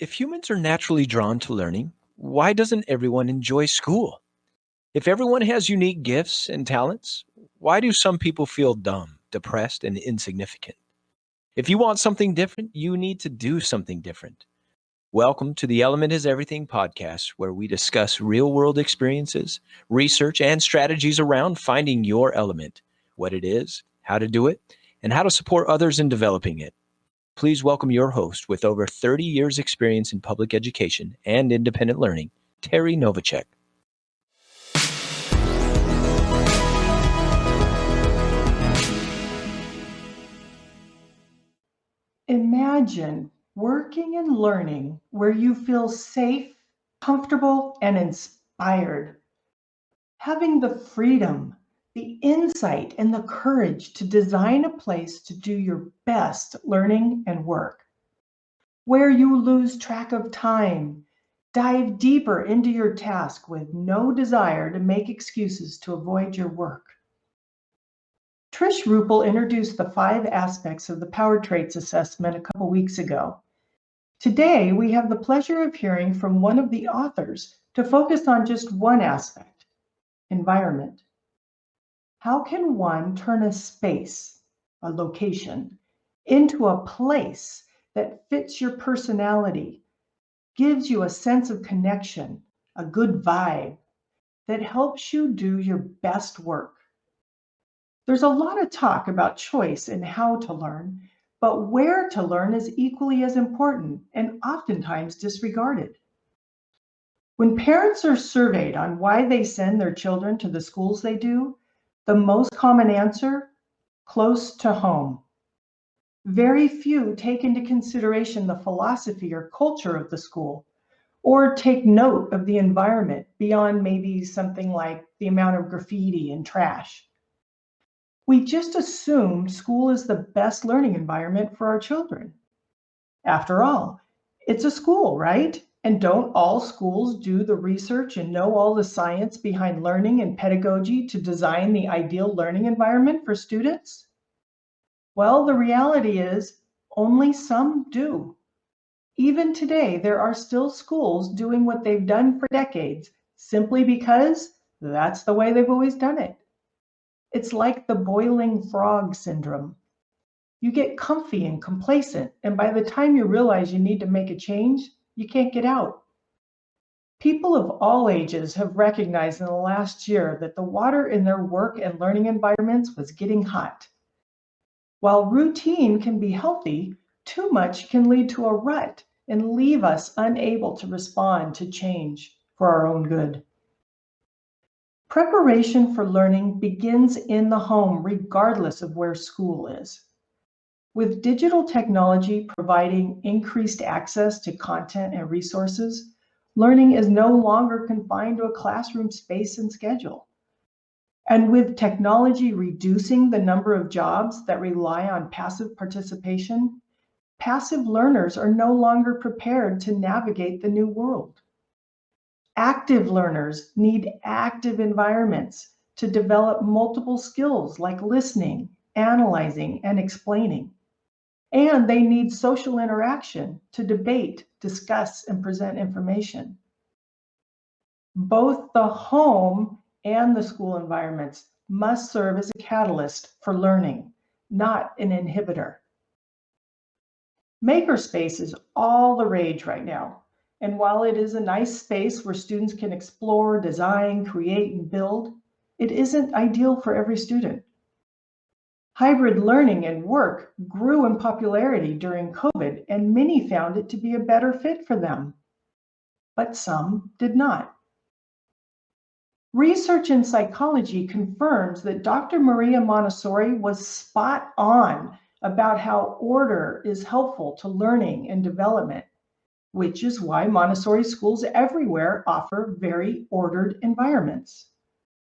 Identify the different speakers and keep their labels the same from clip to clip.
Speaker 1: If humans are naturally drawn to learning, why doesn't everyone enjoy school? If everyone has unique gifts and talents, why do some people feel dumb, depressed, and insignificant? If you want something different, you need to do something different. Welcome to the Element is Everything podcast, where we discuss real world experiences, research, and strategies around finding your element, what it is, how to do it, and how to support others in developing it. Please welcome your host with over 30 years' experience in public education and independent learning, Terri Novacek.
Speaker 2: Imagine working and learning where you feel safe, comfortable, and inspired. Having the freedom, the insight, and the courage to design a place to do your best learning and work. Where you lose track of time, dive deeper into your task with no desire to make excuses to avoid your work. Trish Rupel introduced the 5 aspects of the Power Traits assessment a couple weeks ago. Today, we have the pleasure of hearing from one of the authors to focus on just one aspect, environment. How can one turn a space, a location, into a place that fits your personality, gives you a sense of connection, a good vibe, that helps you do your best work? There's a lot of talk about choice and how to learn, but where to learn is equally as important and oftentimes disregarded. When parents are surveyed on why they send their children to the schools they do, the most common answer, close to home. Very few take into consideration the philosophy or culture of the school, or take note of the environment beyond maybe something like the amount of graffiti and trash. We just assume school is the best learning environment for our children. After all, it's a school, right? And don't all schools do the research and know all the science behind learning and pedagogy to design the ideal learning environment for students? Well, the reality is only some do. Even today, there are still schools doing what they've done for decades simply because that's the way they've always done it. It's like the boiling frog syndrome. You get comfy and complacent, and by the time you realize you need to make a change, you can't get out. People of all ages have recognized in the last year that the water in their work and learning environments was getting hot. While routine can be healthy, too much can lead to a rut and leave us unable to respond to change for our own good. Preparation for learning begins in the home, regardless of where school is. With digital technology providing increased access to content and resources, learning is no longer confined to a classroom space and schedule. And with technology reducing the number of jobs that rely on passive participation, passive learners are no longer prepared to navigate the new world. Active learners need active environments to develop multiple skills like listening, analyzing, and explaining. And they need social interaction to debate, discuss, and present information. Both the home and the school environments must serve as a catalyst for learning, not an inhibitor. Makerspace is all the rage right now. And while it is a nice space where students can explore, design, create, and build, it isn't ideal for every student. Hybrid learning and work grew in popularity during COVID, and many found it to be a better fit for them. But some did not. Research in psychology confirms that Dr. Maria Montessori was spot on about how order is helpful to learning and development, which is why Montessori schools everywhere offer very ordered environments.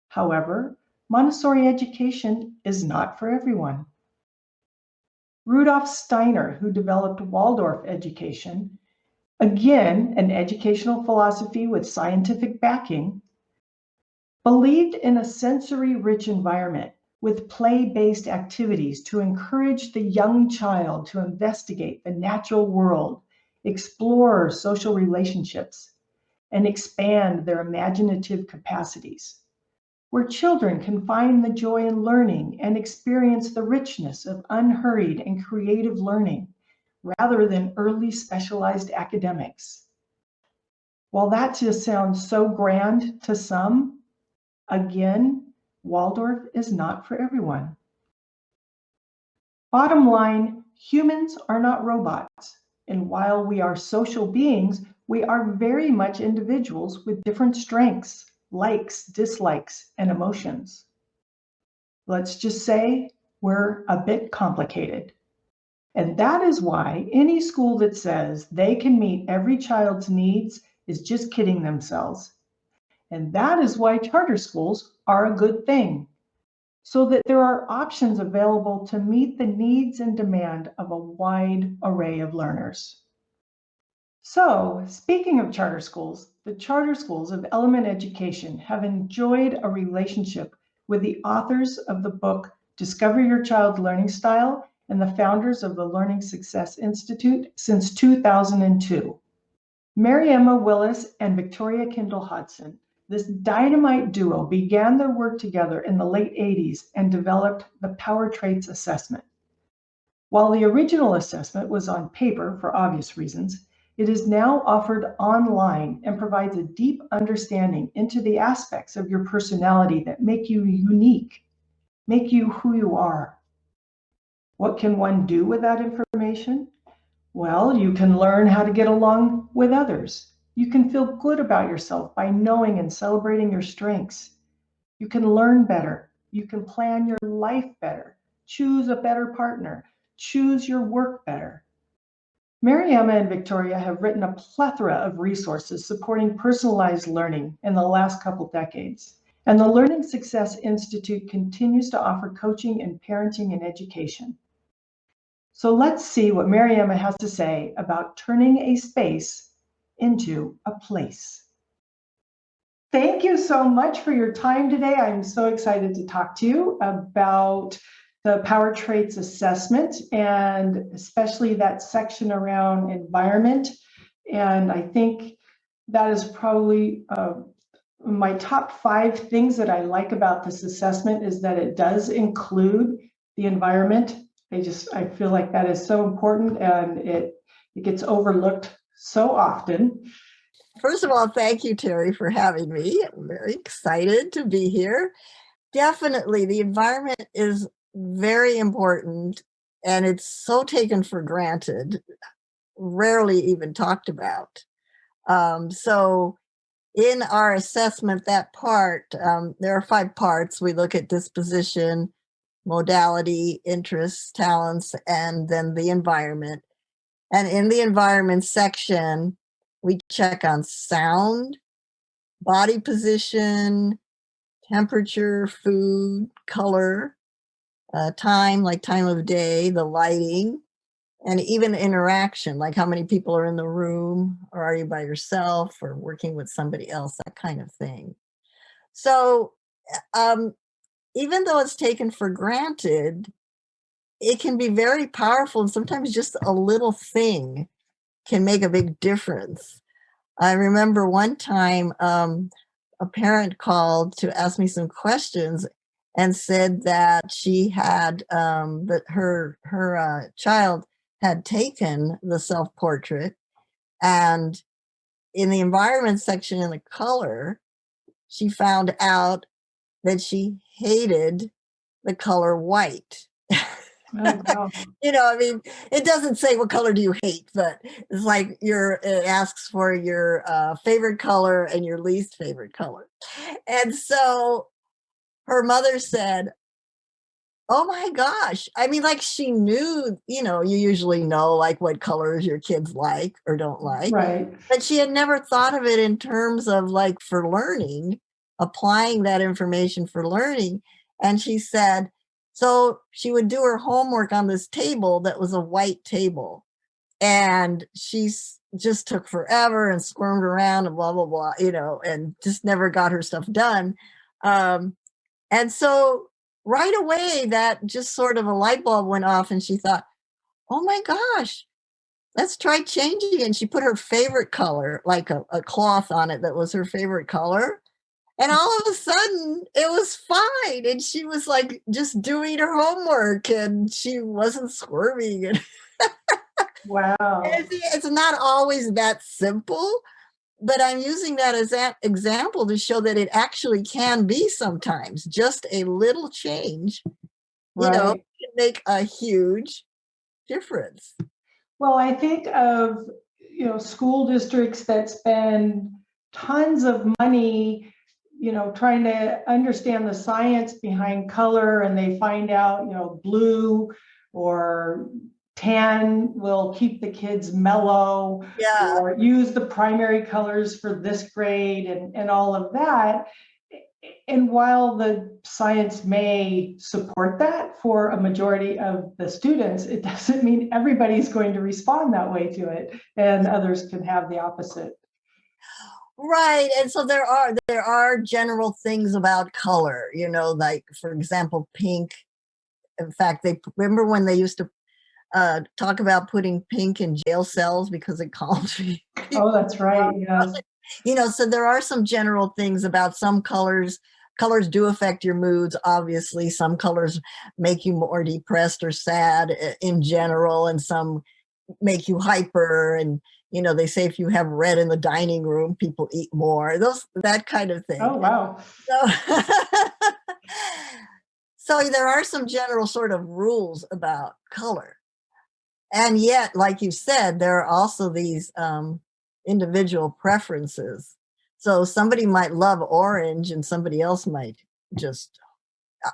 Speaker 2: However, Montessori education is not for everyone. Rudolf Steiner, who developed Waldorf education, again an educational philosophy with scientific backing, believed in a sensory-rich environment with play-based activities to encourage the young child to investigate the natural world explore social relationships, and expand their imaginative capacities, where children can find the joy in learning and experience the richness of unhurried and creative learning rather than early specialized academics. While that just sounds so grand to some, again, Waldorf is not for everyone. Bottom line, humans are not robots. And while we are social beings, we are very much individuals with different strengths, likes, dislikes, and emotions. Let's just say we're a bit complicated. And that is why any school that says they can meet every child's needs is just kidding themselves. And that is why charter schools are a good thing, so that there are options available to meet the needs and demand of a wide array of learners. So, speaking of charter schools, the charter schools of Element Education have enjoyed a relationship with the authors of the book Discover Your Child's Learning Style and the founders of the Learning Success Institute since 2002. Mariaemma Willis and Victoria Kindle Hodson, this dynamite duo, began their work together in the late 80s and developed the Power Traits Assessment. While the original assessment was on paper for obvious reasons, it is now offered online and provides a deep understanding into the aspects of your personality that make you unique, make you who you are. What can one do with that information? Well, you can learn how to get along with others. You can feel good about yourself by knowing and celebrating your strengths. You can learn better. You can plan your life better, choose a better partner, choose your work better. Mariaemma and Victoria have written a plethora of resources supporting personalized learning in the last couple decades. And the Learning Success Institute continues to offer coaching in parenting and education. So let's see what Mariaemma has to say about turning a space into a place. Thank you so much for your time today. I'm so excited to talk to you about the Power Traits Assessment and especially that section around environment. And I think that is probably my top 5 things that I like about this assessment is that it does include the environment. I feel like that is so important and it gets overlooked so often.
Speaker 3: First of all, thank you, Terri, for having me. I'm very excited to be here. Definitely, the environment is very important and it's so taken for granted, rarely even talked about. So in our assessment, that part, there are 5 parts. We look at disposition, modality, interests, talents, and then the environment. And in the environment section, we check on sound, body position, temperature, food, color, time, like time of day, the lighting, and even interaction, like how many people are in the room, or are you by yourself, or working with somebody else, that kind of thing. So even though it's taken for granted, it can be very powerful, and sometimes just a little thing can make a big difference. I remember one time a parent called to ask me some questions and said that she had that her child had taken the self-portrait, and in the environment section in the color, she found out that she hated the color white.
Speaker 2: Oh, wow.
Speaker 3: You know, I mean, it doesn't say what color do you hate, but it's like it asks for your favorite color and your least favorite color. And so her mother said, oh my gosh. I mean, like she knew, you know, you usually know like what colors your kids like or don't like.
Speaker 2: Right.
Speaker 3: But she had never thought of it in terms of like for learning, applying that information for learning. And she said, so she would do her homework on this table that was a white table. And she just took forever and squirmed around and blah, blah, blah, you know, and just never got her stuff done. And so right away, that just sort of a light bulb went off and she thought, oh my gosh, let's try changing it. And she put her favorite color, like a cloth on it that was her favorite color. And all of a sudden it was fine. And she was like just doing her homework and she wasn't squirming. And
Speaker 2: Wow.
Speaker 3: it's not always that simple, but I'm using that as an example to show that it actually can be sometimes just a little change, can make a huge difference.
Speaker 2: Well, I think of, school districts that spend tons of money, trying to understand the science behind color, and they find out, blue or tan will keep the kids mellow, or use the primary colors for this grade and all of that. And while the science may support that for a majority of the students, it doesn't mean everybody's going to respond that way to it, and others can have the opposite.
Speaker 3: Right. And so there are general things about color, like, for example, pink. In fact, they remember when they used to talk about putting pink in jail cells because it calmed people.
Speaker 2: Oh, that's right. Yes.
Speaker 3: So there are some general things about some colors. Colors do affect your moods, obviously. Some colors make you more depressed or sad in general, and some make you hyper. And, they say if you have red in the dining room, people eat more, that kind of thing.
Speaker 2: Oh, wow.
Speaker 3: So there are some general sort of rules about color. And yet, like you said, there are also these individual preferences. So somebody might love orange and somebody else might just,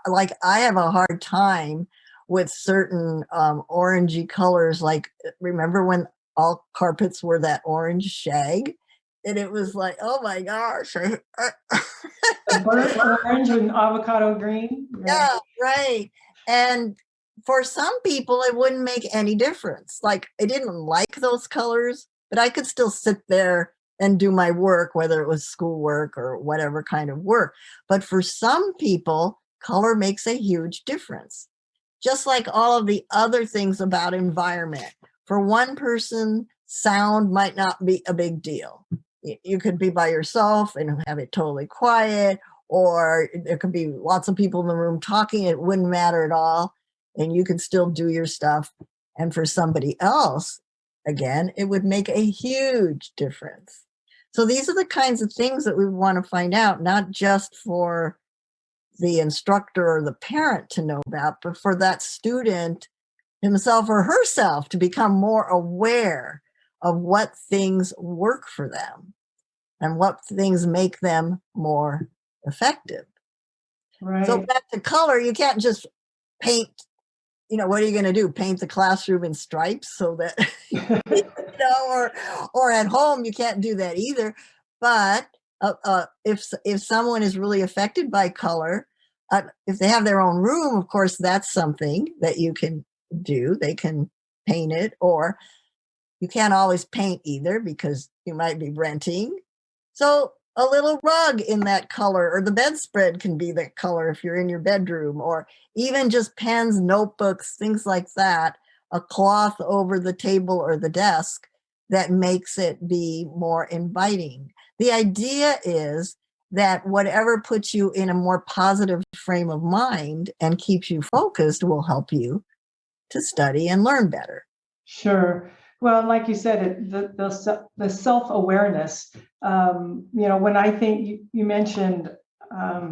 Speaker 3: like, I have a hard time with certain orangey colors. Like, remember when all carpets were that orange shag? And it was like, oh my gosh.
Speaker 2: The burnt orange and avocado green.
Speaker 3: Yeah, right. And for some people, it wouldn't make any difference. Like, I didn't like those colors, but I could still sit there and do my work, whether it was schoolwork or whatever kind of work. But for some people, color makes a huge difference. Just like all of the other things about environment. For one person, sound might not be a big deal. You could be by yourself and have it totally quiet, or there could be lots of people in the room talking. It wouldn't matter at all. And you could still do your stuff. And for somebody else, again, it would make a huge difference. So these are the kinds of things that we want to find out, not just for the instructor or the parent to know about, but for that student himself or herself to become more aware of what things work for them and what things make them more effective.
Speaker 2: Right.
Speaker 3: So back to color, you can't just paint, what are you going to do? Paint the classroom in stripes so that, or at home, you can't do that either. But if someone is really affected by color, if they have their own room, of course, that's something that you can do. They can paint it, or you can't always paint either because you might be renting. So a little rug in that color, or the bedspread can be that color if you're in your bedroom, or even just pens, notebooks, things like that, a cloth over the table or the desk that makes it be more inviting. The idea is that whatever puts you in a more positive frame of mind and keeps you focused will help you to study and learn better.
Speaker 2: Sure. Well, like you said, the self-awareness, when I think you mentioned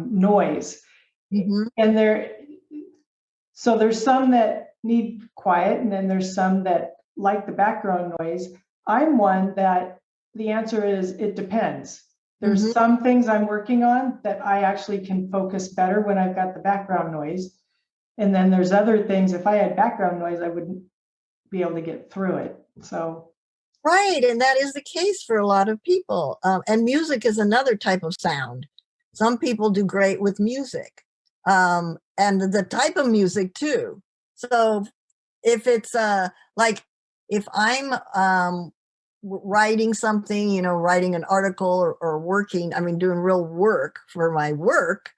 Speaker 2: noise, and there's some that need quiet, and then there's some that like the background noise. I'm one that the answer is it depends. There's some things I'm working on that I actually can focus better when I've got the background noise. And then there's other things, if I had background noise, I wouldn't be able to get through it. So.
Speaker 3: Right. And that is the case for a lot of people. And music is another type of sound. Some people do great with music, and the type of music too. So if it's like if I'm writing something, writing an article or working, doing real work for my work,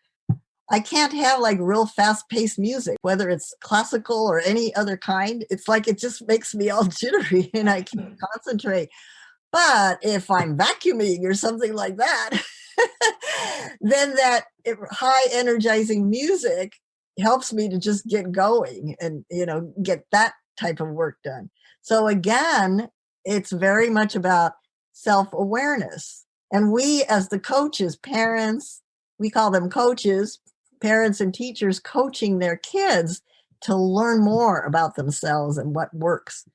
Speaker 3: I can't have like real fast-paced music, whether it's classical or any other kind. It's like it just makes me all jittery and I can't concentrate. But if I'm vacuuming or something like that, then that high energizing music helps me to just get going and, get that type of work done. So again, it's very much about self-awareness. And we, as the coaches, parents, we call them coaches, parents and teachers coaching their kids to learn more about themselves and what works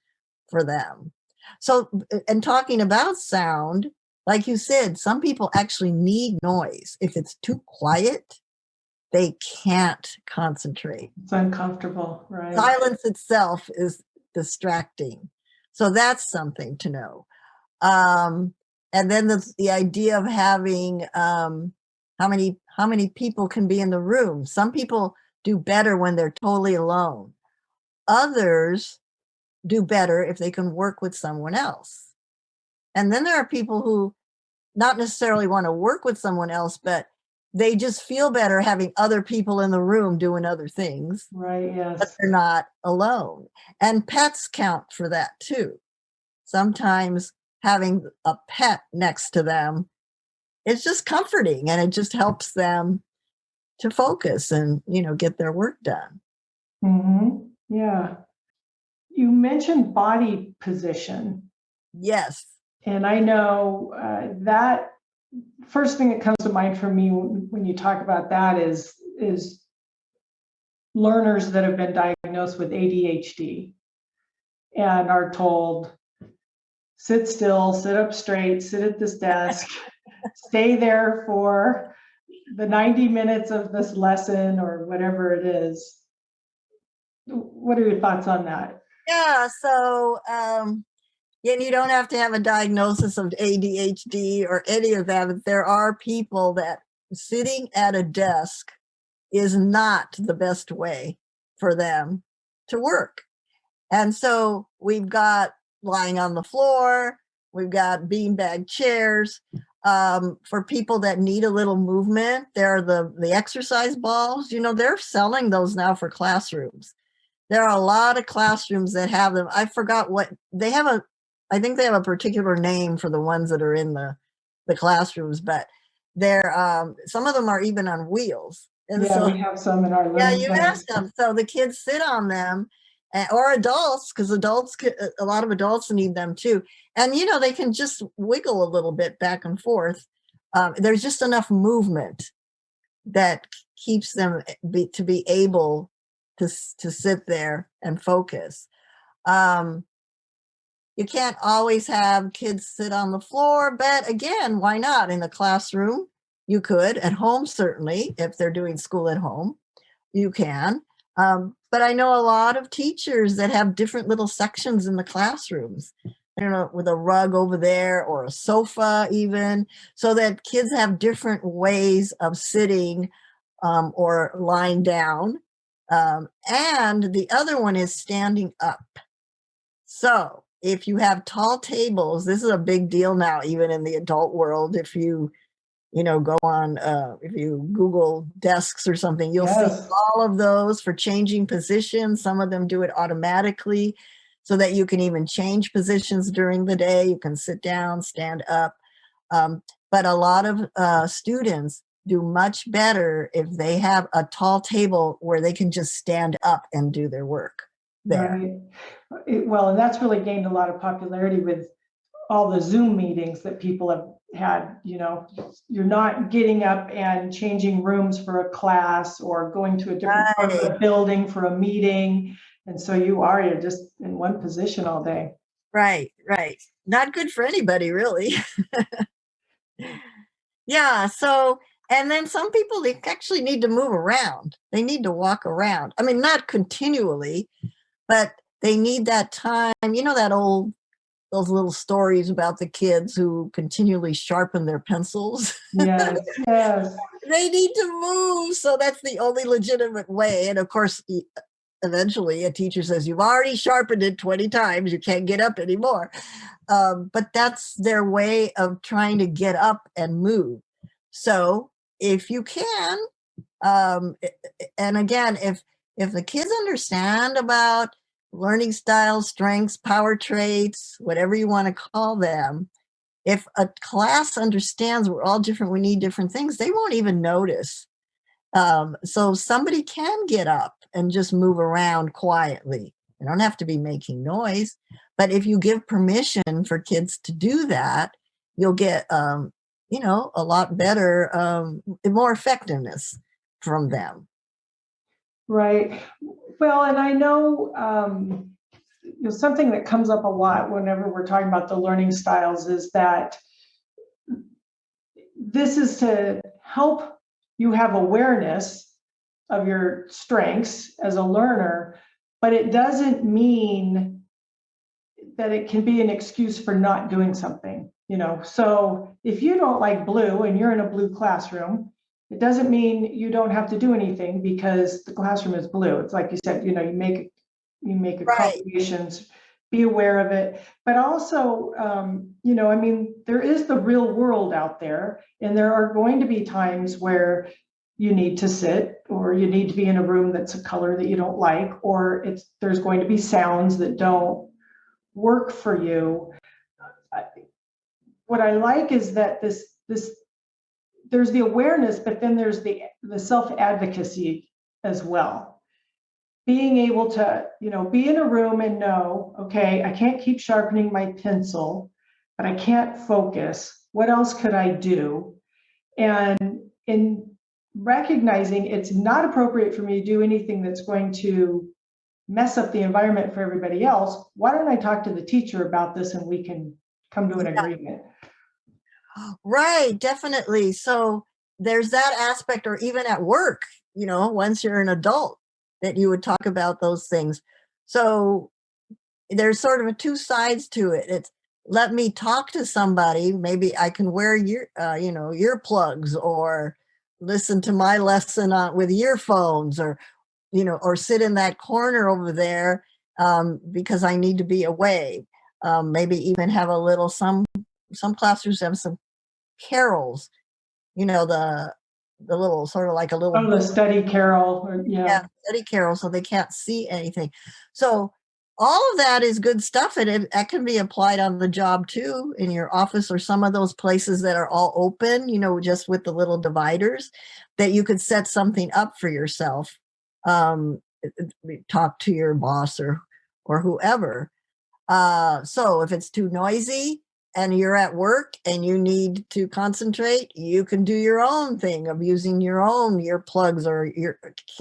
Speaker 3: for them. So, and talking about sound, like you said, some people actually need noise. If it's too quiet, they can't concentrate.
Speaker 2: It's uncomfortable, right?
Speaker 3: Silence itself is distracting. So that's something to know. And then the idea of having how many people can be in the room. Some people do better when they're totally alone. Others do better if they can work with someone else. And then there are people who not necessarily want to work with someone else, but they just feel better having other people in the room doing other things.
Speaker 2: Right, yes.
Speaker 3: But they're not alone. And pets count for that too. Sometimes having a pet next to them, it's just comforting and it just helps them to focus and, get their work done.
Speaker 2: Mm-hmm. Yeah. You mentioned body position.
Speaker 3: Yes.
Speaker 2: And I know that first thing that comes to mind for me when you talk about that is learners that have been diagnosed with ADHD and are told, sit still, sit up straight, sit at this desk, stay there for the 90 minutes of this lesson or whatever it is. What are your thoughts on that?
Speaker 3: Yeah, so and you don't have to have a diagnosis of ADHD or any of that, but there are people that sitting at a desk is not the best way for them to work. And so we've got lying on the floor, we've got beanbag chairs. For people that need a little movement, there are the exercise balls. They're selling those now for classrooms. There are a lot of classrooms that have them. I forgot what they have. I think they have a particular name for the ones that are in the classrooms, but they're some of them are even on wheels. And
Speaker 2: yeah, so we have some in our
Speaker 3: yeah, you have some. So the kids sit on them, or adults, because a lot of adults need them too. And they can just wiggle a little bit back and forth. There's just enough movement that keeps them to be able to sit there and focus. You can't always have kids sit on the floor, but again, why not? In the classroom, you could. At home, certainly, if they're doing school at home, you can. But I know a lot of teachers that have different little sections in the classrooms, with a rug over there or a sofa even, so that kids have different ways of sitting or lying down. And the other one is standing up. So if you have tall tables, this is a big deal now, even in the adult world. If you, go on, if you Google desks or something, you'll see all of those for changing positions. Some of them do it automatically so that you can even change positions during the day. You can sit down, stand up. But a lot of students do much better if they have a tall table where they can just stand up and do their work there.
Speaker 2: Right. Well, and that's really gained a lot of popularity with all the Zoom meetings that people have had. You're not getting up and changing rooms for a class or going to a different part of the building for a meeting. And so you're just in one position all day.
Speaker 3: Right. Not good for anybody, really. Yeah. So, and then some people, they actually need to move around. They need to walk around. I mean, not continually, but they need that time. Those little stories about the kids who continually sharpen their pencils.
Speaker 2: Yes.
Speaker 3: They need to move. So that's the only legitimate way. And of course, eventually a teacher says, you've already sharpened it 20 times. You can't get up anymore. But that's their way of trying to get up and move. So if you can, And again, if the kids understand about learning styles, strengths, power traits, whatever you want to call them, if a class understands we're all different, we need different things, they won't even notice. So somebody can get up and just move around quietly. They don't have to be making noise. But if you give permission for kids to do that, you'll get, a lot better, more effectiveness from them.
Speaker 2: Right. Well, and I know, something that comes up a lot whenever we're talking about the learning styles is that this is to help you have awareness of your strengths as a learner, but it doesn't mean that it can be an excuse for not doing something, So if you don't like blue and you're in a blue classroom, it doesn't mean you don't have to do anything because the classroom is blue. It's like you said, you make accommodations, be aware of it, but also, there is the real world out there, and there are going to be times where you need to sit, or you need to be in a room that's a color that you don't like, or there's going to be sounds that don't work for you. What I like is that this there's the awareness, but then there's the self-advocacy as well. Being able to, be in a room and know, okay, I can't keep sharpening my pencil, but I can't focus. What else could I do? And in recognizing it's not appropriate for me to do anything that's going to mess up the environment for everybody else, why don't I talk to the teacher about this and we can come to an agreement?
Speaker 3: Right, definitely. So there's that aspect, or even at work, once you're an adult, that you would talk about those things. So there's sort of two sides to it. It's, let me talk to somebody. Maybe I can wear earplugs, or listen to my lesson with earphones, or sit in that corner over there because I need to be away. Maybe even have a little, some classrooms have some carols, the little, sort of like a little,
Speaker 2: the study carol,
Speaker 3: study carol, so they can't see anything. So all of that is good stuff, and that can be applied on the job too, in your office, or some of those places that are all open, just with the little dividers, that you could set something up for yourself. Talk to your boss or whoever. So if it's too noisy and you're at work and you need to concentrate, you can do your own thing of using your own earplugs, or your,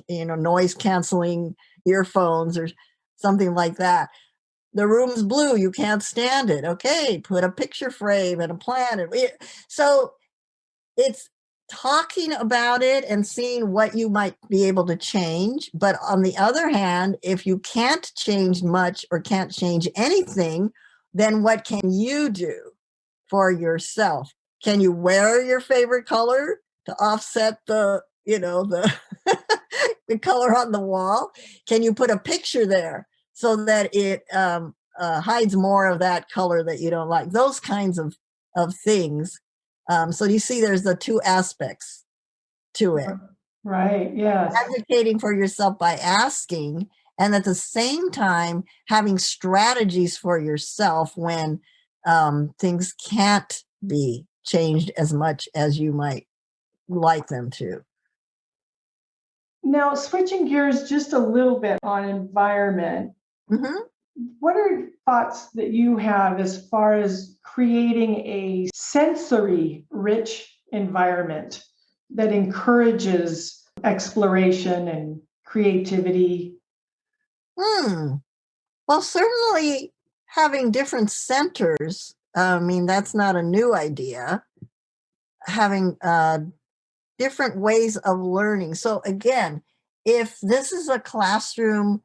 Speaker 3: noise canceling earphones, or something like that. The room's blue, you can't stand it. Okay, put a picture frame and a plant. So it's talking about it and seeing what you might be able to change. But on the other hand, if you can't change much or can't change anything, then what can you do for yourself? Can you wear your favorite color to offset the the color on the wall? Can you put a picture there so that it hides more of that color that you don't like? Those kinds of things. So you see, there's the two aspects to it.
Speaker 2: Right, yes.
Speaker 3: Advocating for yourself by asking, and at the same time, having strategies for yourself when things can't be changed as much as you might like them to.
Speaker 2: Now, switching gears just a little bit on environment, what are thoughts that you have as far as creating a sensory-rich environment that encourages exploration and creativity?
Speaker 3: Well, certainly having different centers, that's not a new idea. Having different ways of learning. So again, if this is a classroom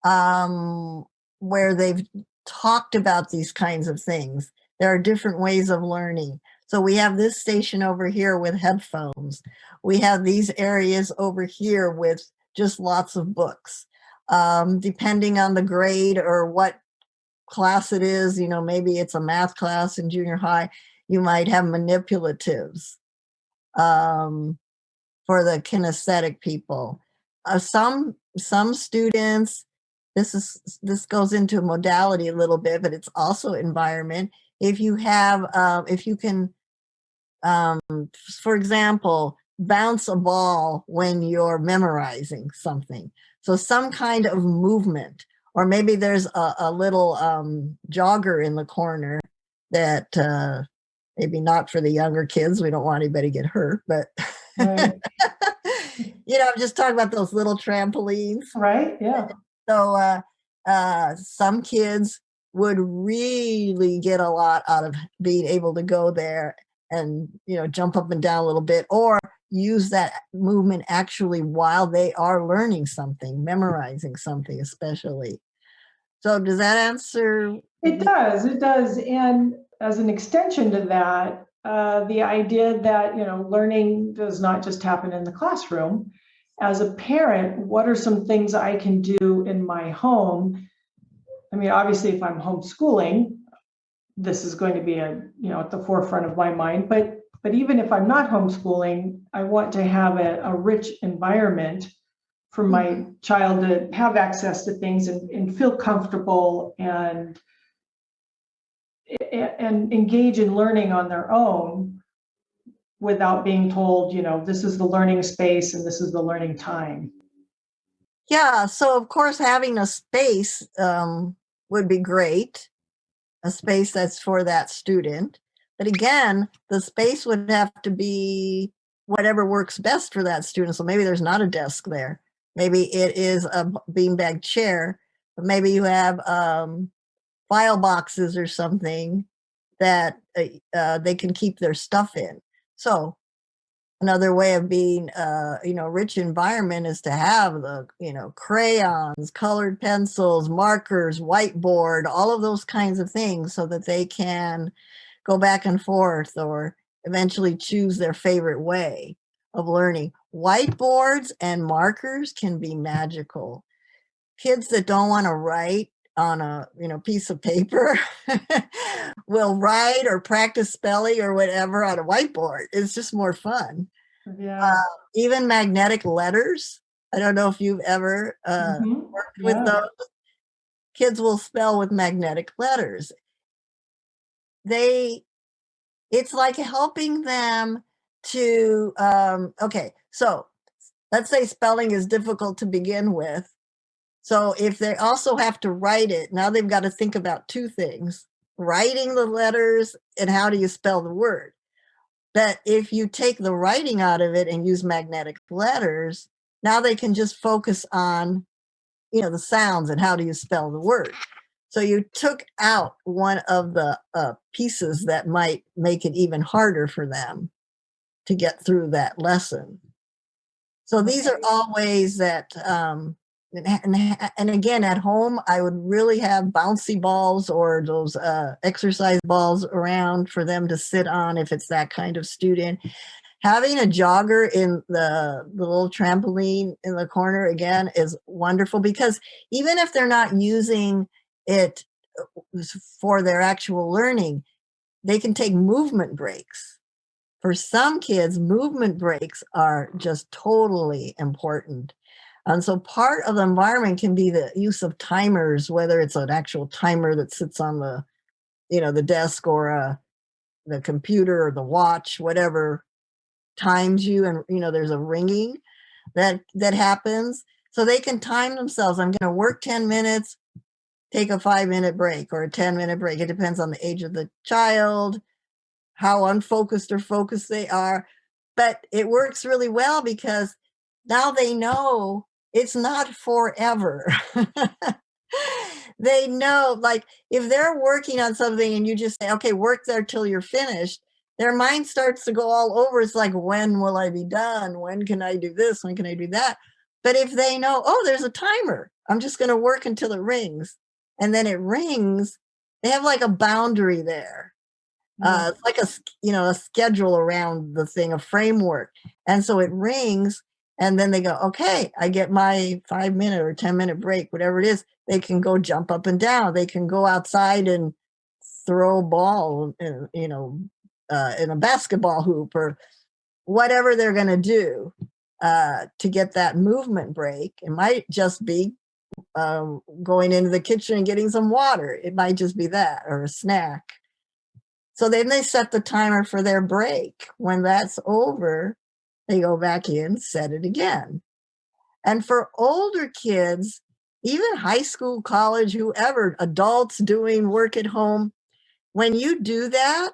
Speaker 3: where they've talked about these kinds of things, there are different ways of learning. So we have this station over here with headphones. We have these areas over here with just lots of books. Depending on the grade or what class it is, maybe it's a math class in junior high, you might have manipulatives. for the kinesthetic people. Some students, this goes into modality a little bit, but it's also environment. If you have, if you can, for example, bounce a ball when you're memorizing something. So some kind of movement, or maybe there's a little jogger in the corner that maybe not for the younger kids. We don't want anybody to get hurt, but
Speaker 2: Right.
Speaker 3: I'm just talking about those little trampolines.
Speaker 2: Right. Yeah.
Speaker 3: So some kids would really get a lot out of being able to go there and, jump up and down a little bit, or use that movement actually while they are learning something, memorizing something especially. So does that answer?
Speaker 2: It does. And as an extension to that, the idea that, learning does not just happen in the classroom. As a parent, what are some things I can do in my home? I mean, obviously, if I'm homeschooling, this is going to be at the forefront of my mind. But even if I'm not homeschooling, I want to have a rich environment for my child to have access to things and feel comfortable and engage in learning on their own without being told, this is the learning space and this is the learning time.
Speaker 3: Yeah, so of course having a space would be great, a space that's for that student. But again, the space would have to be whatever works best for that student. So maybe there's not a desk there. Maybe it is a beanbag chair, but maybe you have file boxes or something that they can keep their stuff in. So another way of being, rich environment is to have the, crayons, colored pencils, markers, whiteboard, all of those kinds of things so that they can go back and forth or eventually choose their favorite way of learning. Whiteboards and markers can be magical. Kids that don't want to write on a piece of paper will write or practice spelling or whatever on a whiteboard. It's just more fun.
Speaker 2: Yeah.
Speaker 3: Even magnetic letters. I don't know if you've ever worked with those. Kids will spell with magnetic letters. It's like helping them to okay, so let's say spelling is difficult to begin with. So if they also have to write it, now they've got to think about two things: writing the letters and how do you spell the word. But if you take the writing out of it and use magnetic letters, now they can just focus on, the sounds and how do you spell the word. So you took out one of the pieces that might make it even harder for them to get through that lesson. So these are all ways that, and again, at home, I would really have bouncy balls or those exercise balls around for them to sit on if it's that kind of student. Having a jogger in the little trampoline in the corner, again, is wonderful, because even if they're not using it for their actual learning, they can take movement breaks. For some kids, movement breaks are just totally important. And so part of the environment can be the use of timers, whether it's an actual timer that sits on the, the desk or the computer or the watch, whatever times you, and, there's a ringing that happens. So they can time themselves. I'm going to work 10 minutes, take a 5-minute break or a 10-minute break. It depends on the age of the child, how unfocused or focused they are. But it works really well because now they know it's not forever. They know, like, if they're working on something and you just say, okay, work there till you're finished, their mind starts to go all over. It's like, when will I be done? When can I do this? When can I do that? But if they know, oh, there's a timer, I'm just going to work until it rings. And then it rings, they have like a boundary there. It's like a schedule around the thing, a framework. And so it rings, and then they go, okay, I get my 5-minute or 10-minute break, whatever it is. They can go jump up and down. They can go outside and throw a ball, in a basketball hoop or whatever they're going to do. to get that movement break. It might just be going into the kitchen and getting some water. It might just be that, or a snack. So then they set the timer for their break. When that's over, they go back in, set it again. And for older kids, even high school, college, whoever, adults doing work at home, when you do that,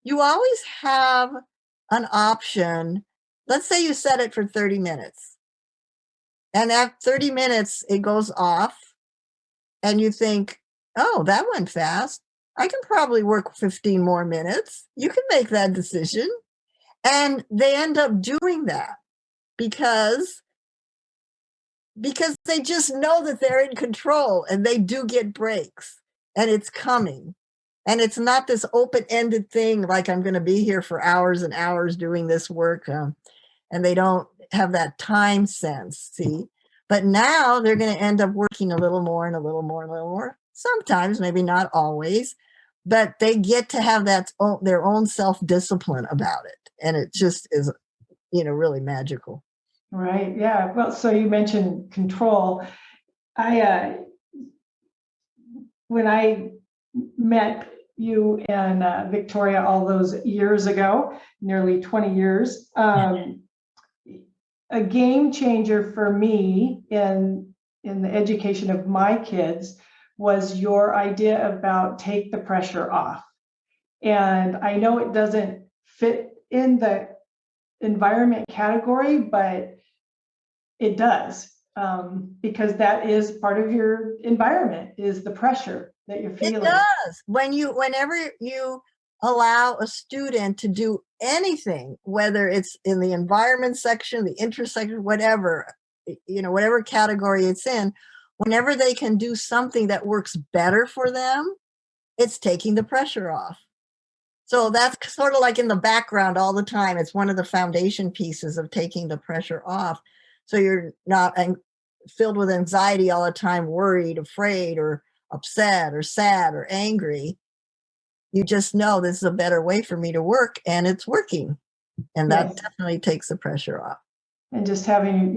Speaker 3: you always have an option. Let's say you set it for 30 minutes. And at 30 minutes, it goes off. And you think, oh, that went fast. I can probably work 15 more minutes. You can make that decision. And they end up doing that because they just know that they're in control, and they do get breaks, and it's coming. And it's not this open-ended thing like I'm going to be here for hours and hours doing this work. And they don't have that time sense, see? But now they're going to end up working a little more and a little more and a little more. Sometimes, maybe not always, but they get to have their own self-discipline about it. And it just is, really magical.
Speaker 2: Right. Yeah. Well, so you mentioned control. When I met you and Victoria all those years ago, nearly 20 years, a game changer for me in the education of my kids was your idea about take the pressure off. And I know it doesn't fit in the environment category, but it does, because that is part of your environment, is the pressure that you're feeling.
Speaker 3: It does. Whenever you allow a student to do anything, whether it's in the environment section, the intersection, whatever, whatever category it's in, whenever they can do something that works better for them, it's taking the pressure off. So that's sort of like in the background all the time. It's one of the foundation pieces of taking the pressure off. So you're not filled with anxiety all the time, worried, afraid, or upset, or sad, or angry. You just know this is a better way for me to work, and it's working. And that definitely takes the pressure off.
Speaker 2: And just having,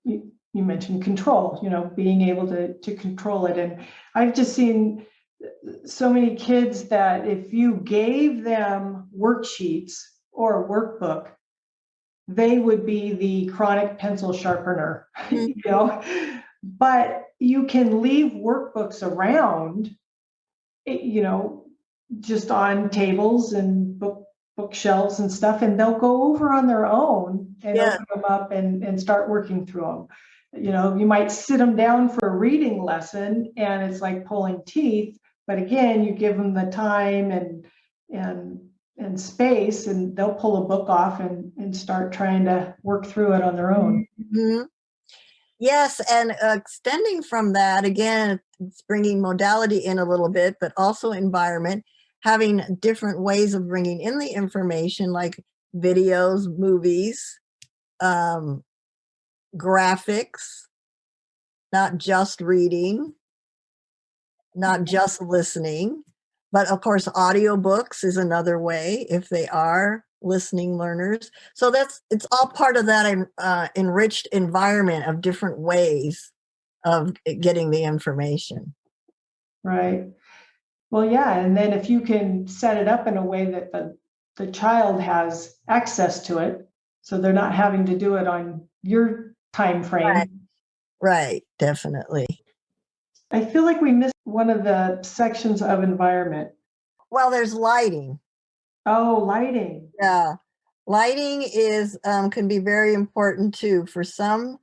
Speaker 2: you mentioned control, being able to control it. And I've just seen so many kids that if you gave them worksheets or a workbook, they would be the chronic pencil sharpener, but you can leave workbooks around, just on tables and bookshelves and stuff, and they'll go over on their own and open them up and start working through them. You might sit them down for a reading lesson, and it's like pulling teeth, but again, you give them the time and space, and they'll pull a book off and start trying to work through it on their own.
Speaker 3: Mm-hmm. Yes, and extending from that, again, it's bringing modality in a little bit, but also environment, having different ways of bringing in the information, like videos, movies, graphics, not just reading, not just listening, but of course, audiobooks is another way if they are listening learners. So it's all part of that enriched environment of different ways of getting the information.
Speaker 2: Right. Well, yeah. And then if you can set it up in a way that the child has access to it, so they're not having to do it on your time frame.
Speaker 3: Right. Definitely.
Speaker 2: I feel like we missed one of the sections of environment.
Speaker 3: Well, there's lighting.
Speaker 2: Oh, lighting.
Speaker 3: Yeah. Lighting can be very important too. For some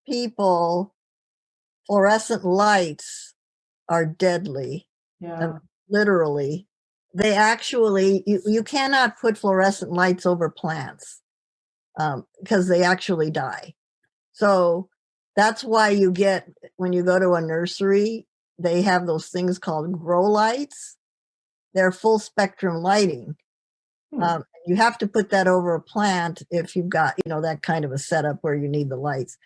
Speaker 3: people, fluorescent lights are deadly.
Speaker 2: Yeah.
Speaker 3: Literally. They actually, you cannot put fluorescent lights over plants because they actually die. So that's why when you go to a nursery, they have those things called grow lights. They're full spectrum lighting. You have to put that over a plant if you've got, that kind of a setup where you need the lights.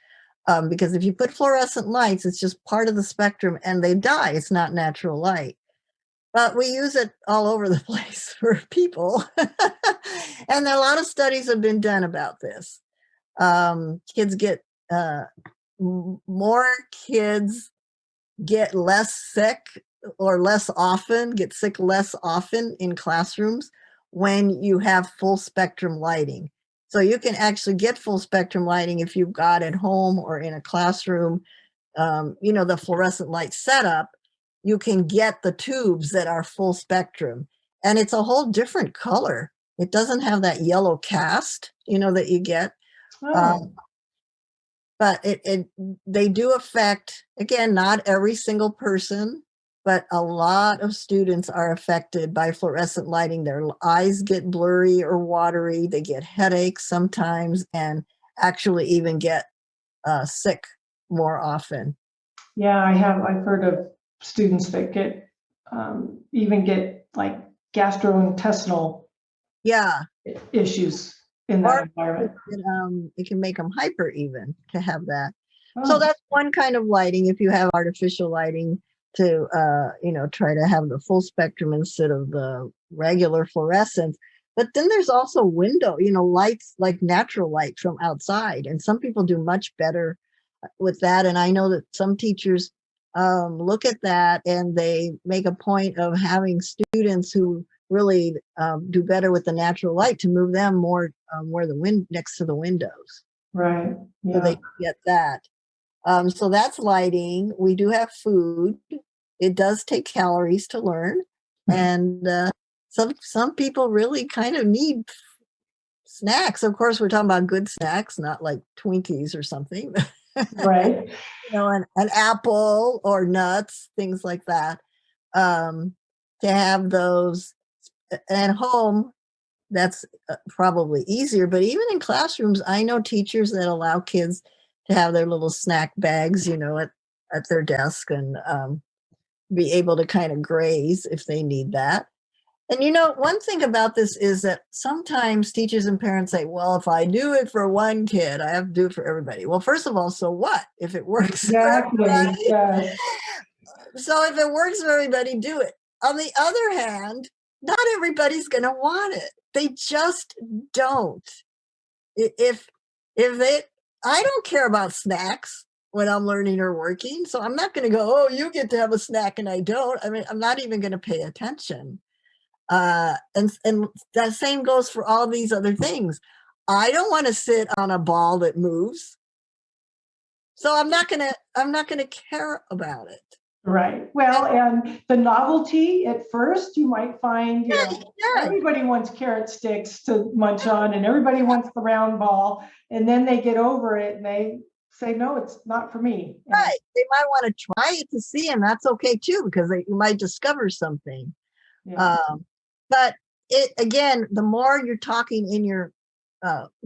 Speaker 3: Because if you put fluorescent lights, it's just part of the spectrum and they die. It's not natural light. But we use it all over the place for people. And a lot of studies have been done about this. Kids get more kids get less sick or less often, get sick less often in classrooms when you have full spectrum lighting. So you can actually get full spectrum lighting if you've got at home or in a classroom, the fluorescent light setup. You can get the tubes that are full spectrum, and it's a whole different color. It doesn't have that yellow cast, that you get.
Speaker 2: Oh.
Speaker 3: But they do affect, again, not every single person, but a lot of students are affected by fluorescent lighting. Their eyes get blurry or watery. They get headaches sometimes, and actually even get sick more often.
Speaker 2: Yeah, I've heard of students that even get like gastrointestinal issues in that environment.
Speaker 3: It can make them hyper even to have that.
Speaker 2: Oh.
Speaker 3: So that's one kind of lighting. If you have artificial lighting, to try to have the full spectrum instead of the regular fluorescence. But then there's also window, lights like natural light from outside, and some people do much better with that. And I know that some teachers look at that and they make a point of having students who really do better with the natural light to move them more where the wind next to the windows.
Speaker 2: Right. Yeah.
Speaker 3: So they get that. So that's lighting. We do have food. It does take calories to learn. And some people really kind of need snacks. Of course, we're talking about good snacks, not like Twinkies or something.
Speaker 2: Right.
Speaker 3: An apple or nuts, things like that. To have those at home, that's probably easier. But even in classrooms, I know teachers that allow kids to have their little snack bags, at their desk, and be able to kind of graze if they need that. And one thing about this is that sometimes teachers and parents say, well, if I do it for one kid, I have to do it for everybody. Well, first of all, so what? If it works for everybody,
Speaker 2: yes.
Speaker 3: So if it works for everybody, do it. On the other hand, not everybody's going to want it. They just don't. I don't care about snacks when I'm learning or working. So I'm not going to go, oh, you get to have a snack and I don't. I mean, I'm not even going to pay attention. And that same goes for all these other things. I don't want to sit on a ball that moves. So I'm not going to care about it.
Speaker 2: Right. Well, and the novelty at first, you might find, everybody wants carrot sticks to munch on, and everybody wants the round ball, and then they get over it and they say, no, it's not for me.
Speaker 3: Right. They might want to try it to see, and that's okay too, because you might discover something.
Speaker 2: Yeah.
Speaker 3: But again, the more you're talking in your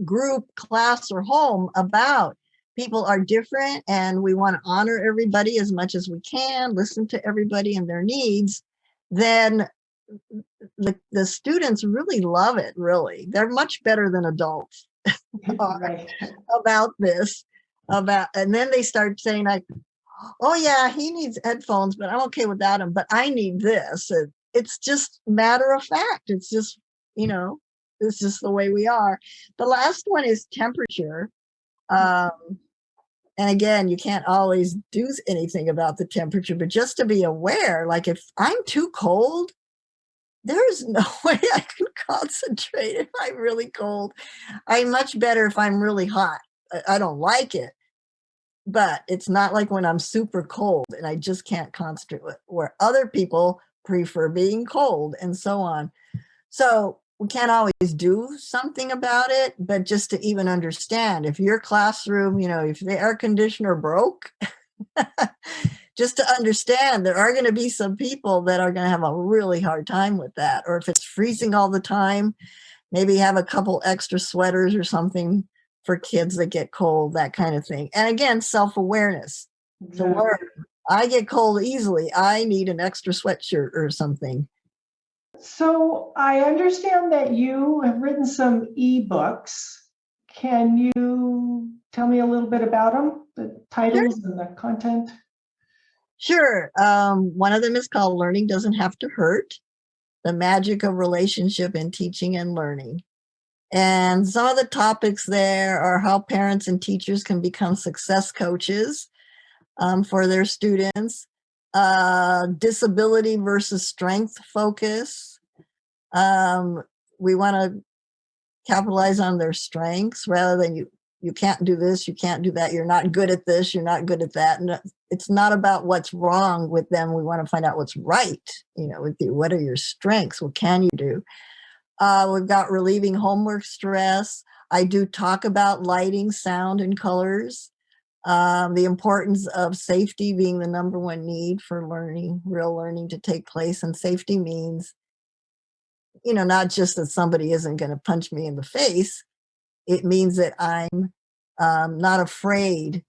Speaker 3: group, class, or home about people are different and we want to honor everybody as much as we can, listen to everybody and their needs, then the students really love it, really. They're much better than adults
Speaker 2: Right.
Speaker 3: about this. And then they start saying, like, oh yeah, he needs headphones, but I'm okay without him, but I need this. It's just matter of fact. It's just, it's just the way we are. The last one is temperature. And again, you can't always do anything about the temperature, but just to be aware, like if I'm too cold, there's no way I can concentrate if I'm really cold. I'm much better if I'm really hot. I don't like it, but it's not like when I'm super cold and I just can't concentrate, where other people prefer being cold and so on. So we can't always do something about it, but just to even understand, if your classroom, if the air conditioner broke, just to understand there are going to be some people that are going to have a really hard time with that. Or if it's freezing all the time, maybe have a couple extra sweaters or something for kids that get cold, that kind of thing. And again, self-awareness to learn. I get cold easily. I need an extra sweatshirt or something.
Speaker 2: So I understand that you have written some ebooks. Can you tell me a little bit about them, the titles and the content?
Speaker 3: Sure. One of them is called Learning Doesn't Have to Hurt: The Magic of Relationship in Teaching and Learning. And some of the topics there are how parents and teachers can become success coaches for their students, disability versus strength focus. We want to capitalize on their strengths rather than you can't do this, you can't do that, you're not good at this, you're not good at that. And it's not about what's wrong with them. We want to find out what's right, with you. What are your strengths? What can you do? We've got relieving homework stress. I do talk about lighting, sound, and colors. The importance of safety being the number one need for learning, real learning to take place. And safety means, not just that somebody isn't going to punch me in the face. It means that I'm not afraid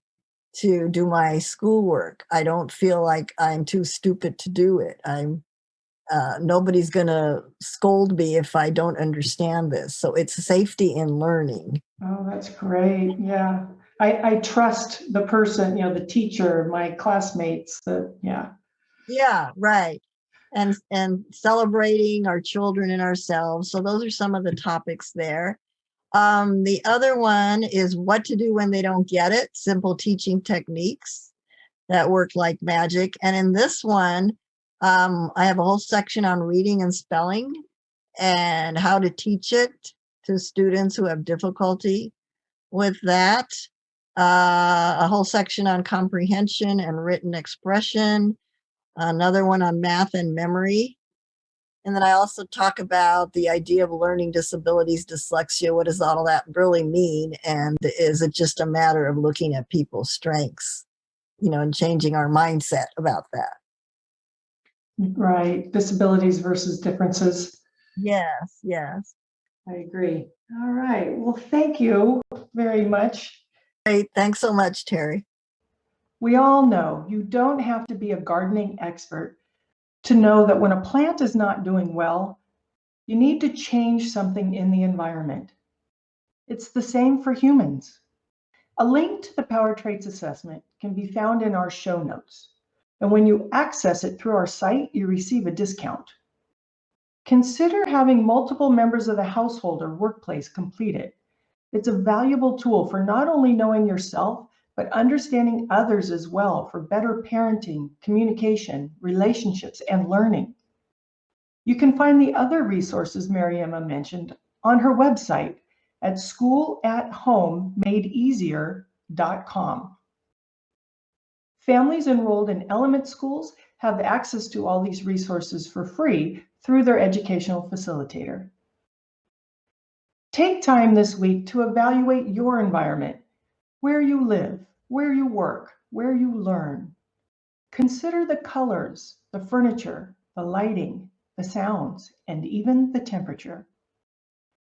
Speaker 3: to do my schoolwork. I don't feel like I'm too stupid to do it. Nobody's going to scold me if I don't understand this. So it's safety in learning.
Speaker 2: Oh, that's great. Yeah. I trust the person, the teacher, my classmates, yeah.
Speaker 3: Yeah, right. And celebrating our children and ourselves. So those are some of the topics there. The other one is what to do when they don't get it, simple teaching techniques that work like magic. And in this one, I have a whole section on reading and spelling and how to teach it to students who have difficulty with that. A whole section on comprehension and written expression, another one on math and memory. And then I also talk about the idea of learning disabilities, dyslexia. What does all that really mean? And is it just a matter of looking at people's strengths, and changing our mindset about that?
Speaker 2: Right. Disabilities versus differences.
Speaker 3: Yes, yes.
Speaker 2: I agree. All right. Well, thank you very much.
Speaker 3: Great. Thanks so much, Terri.
Speaker 2: We all know you don't have to be a gardening expert to know that when a plant is not doing well, you need to change something in the environment. It's the same for humans. A link to the Power Traits Assessment can be found in our show notes. And when you access it through our site, you receive a discount. Consider having multiple members of the household or workplace complete it. It's a valuable tool for not only knowing yourself, but understanding others as well for better parenting, communication, relationships, and learning. You can find the other resources Mariaemma mentioned on her website at schoolathomemadeeasier.com. Families enrolled in element schools have access to all these resources for free through their educational facilitator. Take time this week to evaluate your environment, where you live, where you work, where you learn. Consider the colors, the furniture, the lighting, the sounds, and even the temperature.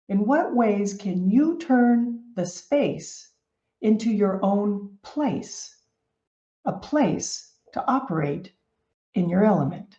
Speaker 2: In what ways can you turn the space into your own place, a place to operate in your element?